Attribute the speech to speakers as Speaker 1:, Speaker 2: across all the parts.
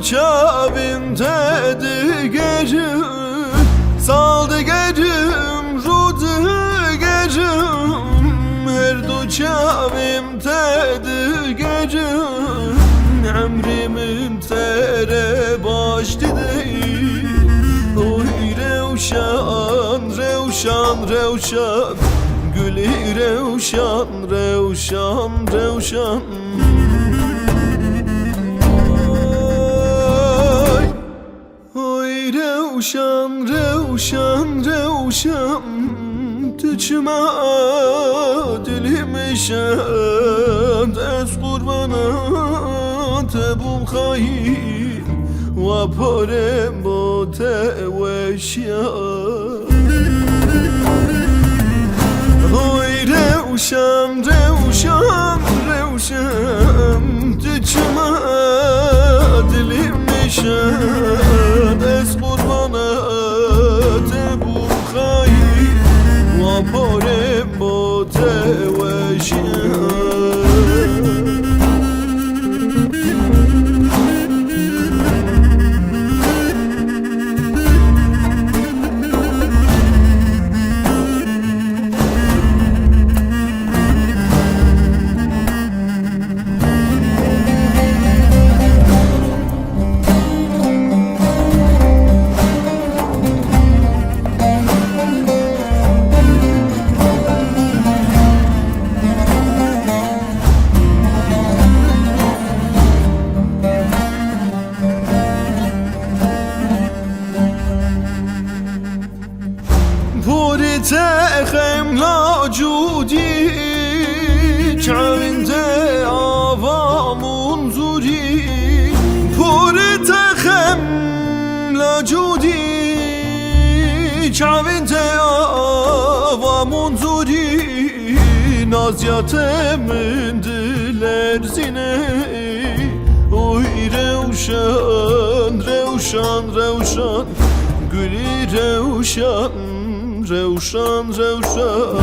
Speaker 1: çavimde gerim, saldı gerim, rudu gerim. Her du çavimde gerim, emrimim tere başladı. Oy revşan, revşan, revşan, gülü revşan, revşan, revşan. Oy revşan, revşan, revşan, tüçme dilimşen, dez kurbana tebum khayir, ve parem bote veşyan. Oy revşan, revşan, revşan, tüçme dilimşen, dez kurbana tebum khayir, ve parem bote veşyan. تخم لا جودي كعند آوا منظوري پور تخم لا جودي كعند آوا منظوري نازيات من دلر زينه oy revşan, revşan, revşan, gülü revşan, revşan, revşan.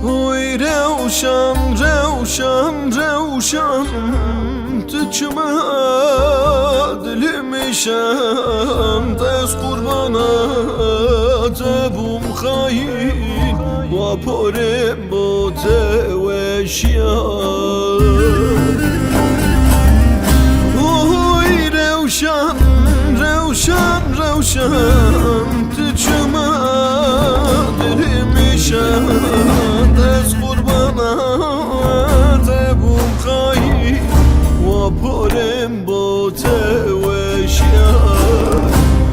Speaker 1: Oy revşan, revşan, revşan, tüçme dilimşen, dez kurbana tebum khayir, ve parem bote veşyan. Oy revşan, revşan, revşan, tüçme dilimşen, dez kurbana tebum khayir, ve parem bote veşyan.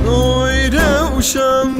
Speaker 1: Oy revşan,